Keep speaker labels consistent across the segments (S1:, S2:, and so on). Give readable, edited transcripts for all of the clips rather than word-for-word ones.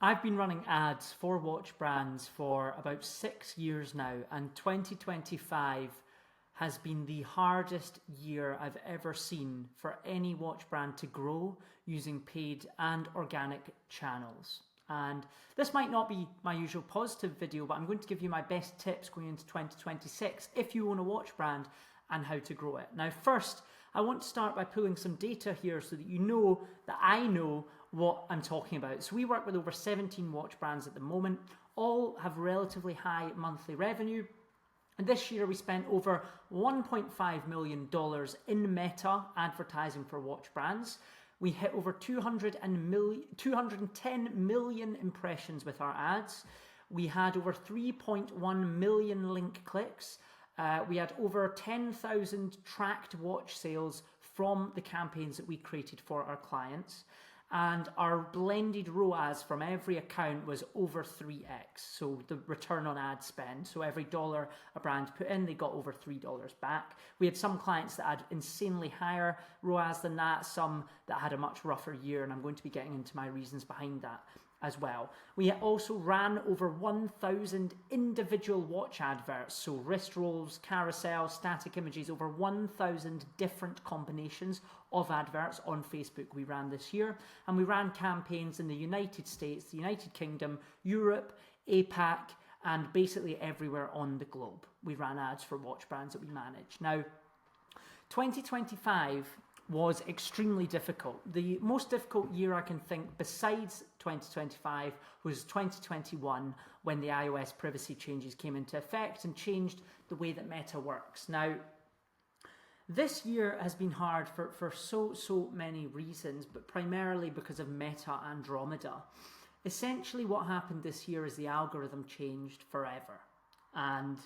S1: I've been running ads for watch brands for about 6 years now, and 2025 has been the hardest year I've ever seen for any watch brand to grow using paid and organic channels. And this might not be my usual positive video, but I'm going to give you my best tips going into 2026 if you own a watch brand and how to grow it. Now, first, I want to start by pulling some data here so that you know that I know what I'm talking about. So we work with over 17 watch brands at the moment. All have relatively high monthly revenue. And this year we spent over $1.5 million in Meta advertising for watch brands. We hit over 210 million impressions with our ads. We had over 3.1 million link clicks. We had over 10,000 tracked watch sales from the campaigns that we created for our clients. And our blended ROAS from every account was over 3x. So the return on ad spend. So every dollar a brand put in, they got over $3 back. We had some clients that had insanely higher ROAS than that, some that had a much rougher year, and I'm going to be getting into my reasons behind that as well. We also ran over 1,000 individual watch adverts, so wrist rolls, carousel, static images, over 1,000 different combinations of adverts on Facebook we ran this year. And we ran campaigns in the United States, the United Kingdom, Europe, APAC, and basically everywhere on the globe. We ran ads for watch brands that we manage. Now, 2025 was extremely difficult. The most difficult year I can think besides 2025 was 2021, when the iOS privacy changes came into effect and changed the way that Meta works. Now, this year has been hard for so many reasons, but primarily because of Meta Andromeda. Essentially what happened this year is the algorithm changed forever. And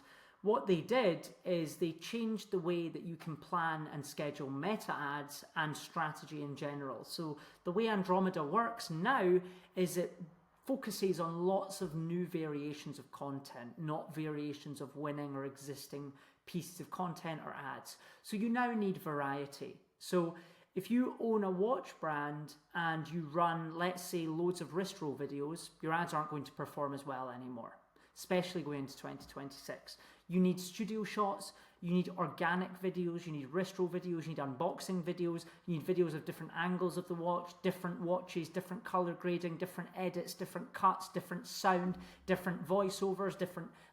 S1: what they did is they changed the way that you can plan and schedule Meta ads and strategy in general. So the way Andromeda works now is it focuses on lots of new variations of content, not variations of winning or existing pieces of content or ads. So you now need variety. So if you own a watch brand and you run, let's say, loads of wrist roll videos, your ads aren't going to perform as well anymore, especially going into 2026. You need studio shots, you need organic videos, you need wrist roll videos, you need unboxing videos, you need videos of different angles of the watch, different watches, different color grading, different edits, different cuts, different sound, different voiceovers,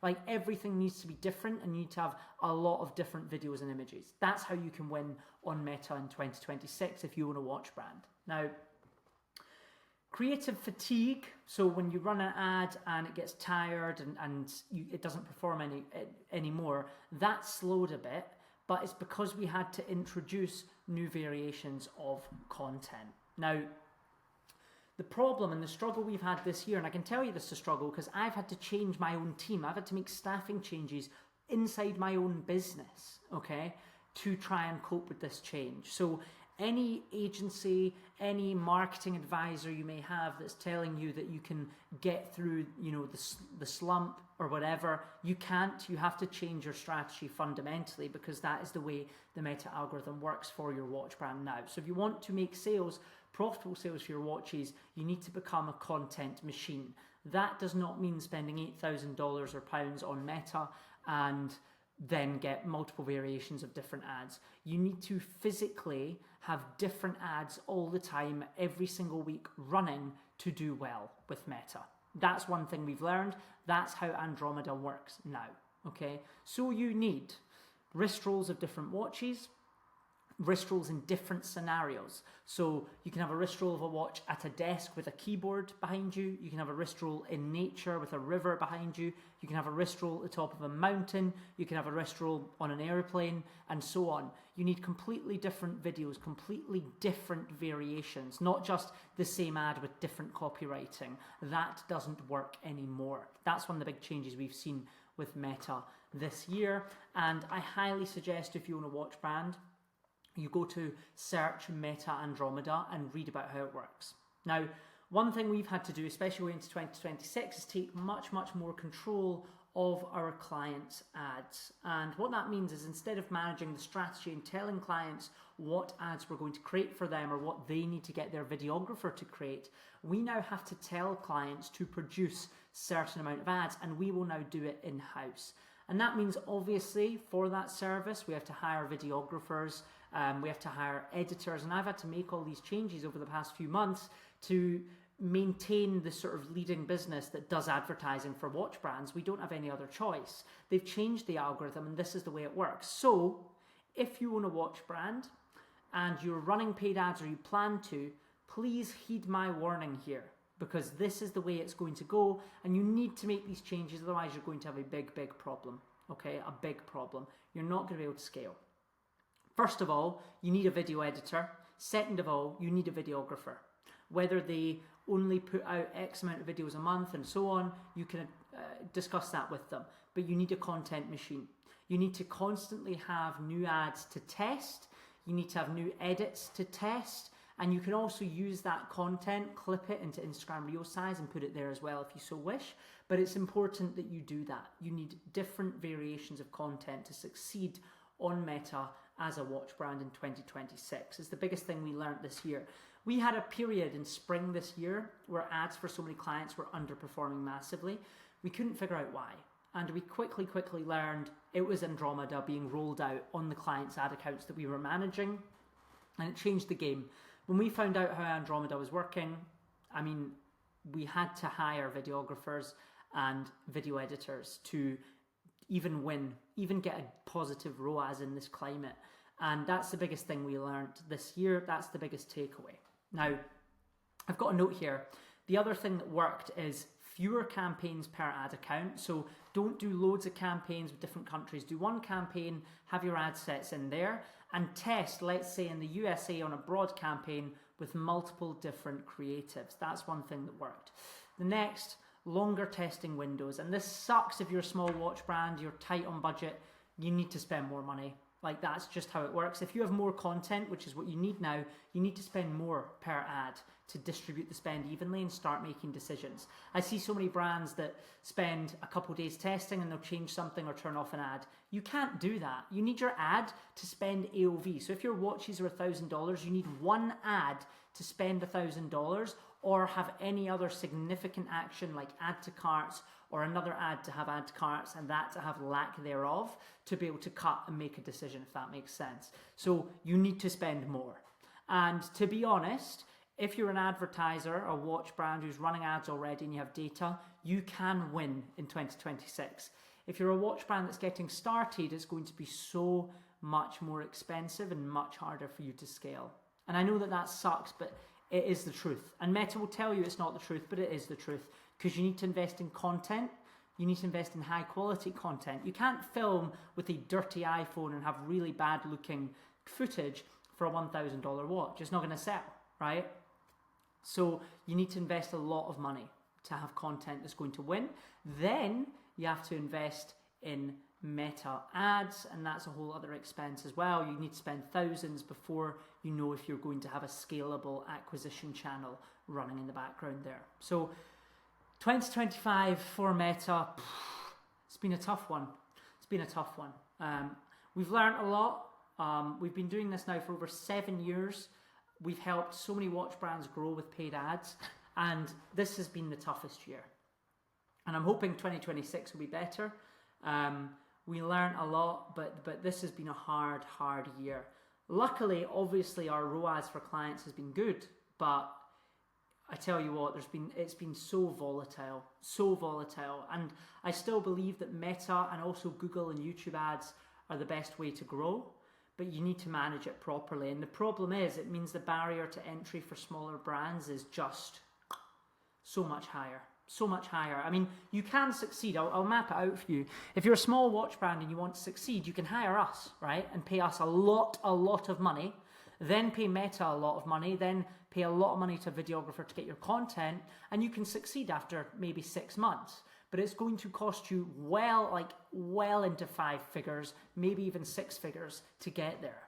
S1: like everything needs to be different, and you need to have a lot of different videos and images. That's how you can win on Meta in 2026 if you own a watch brand. Now, creative fatigue, so when you run an ad and it gets tired and it doesn't perform anymore, that slowed a bit, but it's because we had to introduce new variations of content. Now, the problem and the struggle we've had this year, and I can tell you this is a struggle because I've had to change my own team. I've had to make staffing changes inside my own business, okay, to try and cope with this change. So any agency, any marketing advisor you may have that's telling you that you can get through, the slump or whatever, you can't. You have to change your strategy fundamentally, because that is the way the Meta algorithm works for your watch brand now. So if you want to make sales, profitable sales for your watches, you need to become a content machine. That does not mean spending $8,000 or pounds on Meta and then get multiple variations of different ads. You need to physically have different ads all the time, every single week running to do well with Meta. That's one thing we've learned. That's how Andromeda works now, okay? So you need wrist rolls of different watches, wrist rolls in different scenarios. So you can have a wrist roll of a watch at a desk with a keyboard behind you. You can have a wrist roll in nature with a river behind you. You can have a wrist roll at the top of a mountain. You can have a wrist roll on an airplane, and so on. You need completely different videos, completely different variations, not just the same ad with different copywriting. That doesn't work anymore. That's one of the big changes we've seen with Meta this year. And I highly suggest, if you own a watch brand, you go to search Meta Andromeda and read about how it works. Now, one thing we've had to do, especially into 2026, is take much more control of our clients' ads. And what that means is, instead of managing the strategy and telling clients what ads we're going to create for them or what they need to get their videographer to create, we now have to tell clients to produce certain amount of ads, and we will now do it in-house. And that means, obviously, for that service, we have to hire videographers, we have to hire editors, and I've had to make all these changes over the past few months to maintain the sort of leading business that does advertising for watch brands. We don't have any other choice. They've changed the algorithm, and this is the way it works. So if you own a watch brand and you're running paid ads, or you plan to, please heed my warning here, because this is the way it's going to go, and you need to make these changes, otherwise you're going to have a big problem. Okay, a big problem. You're not going to be able to scale. First of all, you need a video editor. Second of all, you need a videographer. Whether they only put out X amount of videos a month and so on, you can discuss that with them. But you need a content machine. You need to constantly have new ads to test. You need to have new edits to test. And you can also use that content, clip it into Instagram Reel size and put it there as well if you so wish. But it's important that you do that. You need different variations of content to succeed on Meta as a watch brand in 2026. It's the biggest thing we learned this year. We had a period in spring this year where ads for so many clients were underperforming massively. We couldn't figure out why. And we quickly learned it was Andromeda being rolled out on the clients' ad accounts that we were managing. And it changed the game. When we found out how Andromeda was working, I mean, we had to hire videographers and video editors to even win, even get a positive ROAS in this climate. And that's the biggest thing we learned this year. That's the biggest takeaway. Now, I've got a note here. The other thing that worked is fewer campaigns per ad account. So don't do loads of campaigns with different countries. Do one campaign, have your ad sets in there, and test, let's say in the USA, on a broad campaign with multiple different creatives. That's one thing that worked. The next, longer testing windows. And this sucks if you're a small watch brand, you're tight on budget, you need to spend more money. Like, that's just how it works. If you have more content, which is what you need now, you need to spend more per ad to distribute the spend evenly and start making decisions. I see so many brands that spend a couple of days testing and they'll change something or turn off an ad. You can't do that. You need your ad to spend AOV. So if your watches are $1,000, you need one ad to spend $1,000, or have any other significant action like add to carts, or another ad to have add to carts and that to have lack thereof, to be able to cut and make a decision, if that makes sense. So you need to spend more. And to be honest, if you're an advertiser, a watch brand who's running ads already and you have data, you can win in 2026. If you're a watch brand that's getting started, it's going to be so much more expensive and much harder for you to scale. And I know that that sucks, but it is the truth. And Meta will tell you it's not the truth, but it is the truth, because you need to invest in content. You need to invest in high quality content. You can't film with a dirty iPhone and have really bad looking footage for a $1,000 watch. It's not going to sell, right? So you need to invest a lot of money to have content that's going to win. Then you have to invest in Meta ads, and that's a whole other expense as well. You need to spend thousands before you know if you're going to have a scalable acquisition channel running in the background there. So 2025 for Meta, it's been a tough one. It's been a tough one. We've learned a lot. We've been doing this now for over 7 years. We've helped so many watch brands grow with paid ads, and this has been the toughest year. And I'm hoping 2026 will be better. We learned a lot, but this has been a hard year. Luckily, obviously, our ROAS for clients has been good, but I tell you what, it's been so volatile, and I still believe that Meta and also Google and YouTube ads are the best way to grow, but you need to manage it properly. And the problem is, it means the barrier to entry for smaller brands is just so much higher. So much higher. I mean, you can succeed. I'll map it out for you. If you're a small watch brand and you want to succeed, you can hire us, right? And pay us a lot of money, then pay Meta a lot of money, then pay a lot of money to a videographer to get your content, and you can succeed after maybe 6 months. But it's going to cost you well into 5 figures, maybe even 6 figures to get there.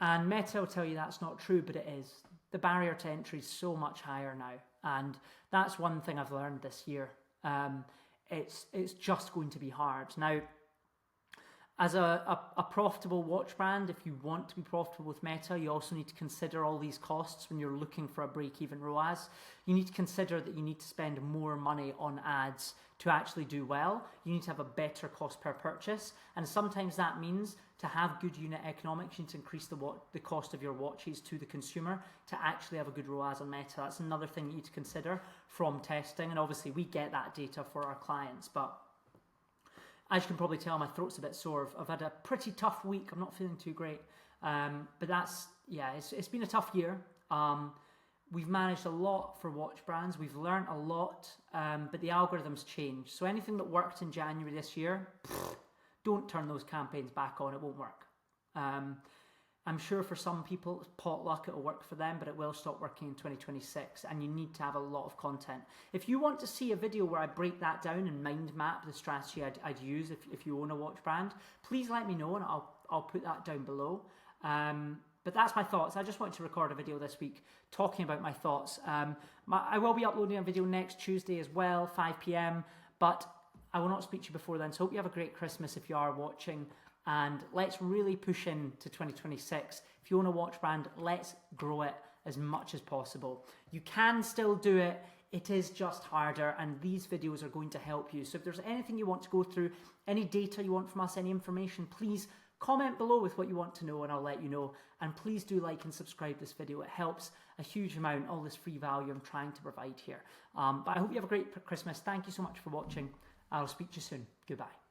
S1: And Meta will tell you that's not true, but it is. The barrier to entry is so much higher now. And that's one thing I've learned this year. it's just going to be hard. Now, as a profitable watch brand, if you want to be profitable with Meta, you also need to consider all these costs when you're looking for a break-even ROAS. You need to consider that you need to spend more money on ads to actually do well. You need to have a better cost per purchase, and sometimes that means to have good unit economics, you need to increase the cost of your watches to the consumer to actually have a good ROAS on Meta. That's another thing you need to consider from testing, and obviously we get that data for our clients, but as you can probably tell, my throat's a bit sore. I've had a pretty tough week. I'm not feeling too great. But that's, yeah, it's been a tough year. We've managed a lot for watch brands. We've learned a lot, but the algorithms change. So anything that worked in January this year, don't turn those campaigns back on. It won't work. I'm sure for some people, potluck, it'll work for them, but it will stop working in 2026, and you need to have a lot of content. If you want to see a video where I break that down and mind map the strategy I'd use if you own a watch brand, please let me know, and I'll put that down below. But that's my thoughts. I just wanted to record a video this week talking about my thoughts. I will be uploading a video next Tuesday as well, 5 p.m, but I will not speak to you before then, so hope you have a great Christmas if you are watching. And let's really push into 2026. If you own a watch brand, let's grow it as much as possible. You can still do it. It is just harder, and these videos are going to help you. So if there's anything you want to go through, any data you want from us, any information, please comment below with what you want to know and I'll let you know. And please do like and subscribe this video. It helps a huge amount, all this free value I'm trying to provide here. But I hope you have a great Christmas. Thank you so much for watching. I'll speak to you soon. Goodbye.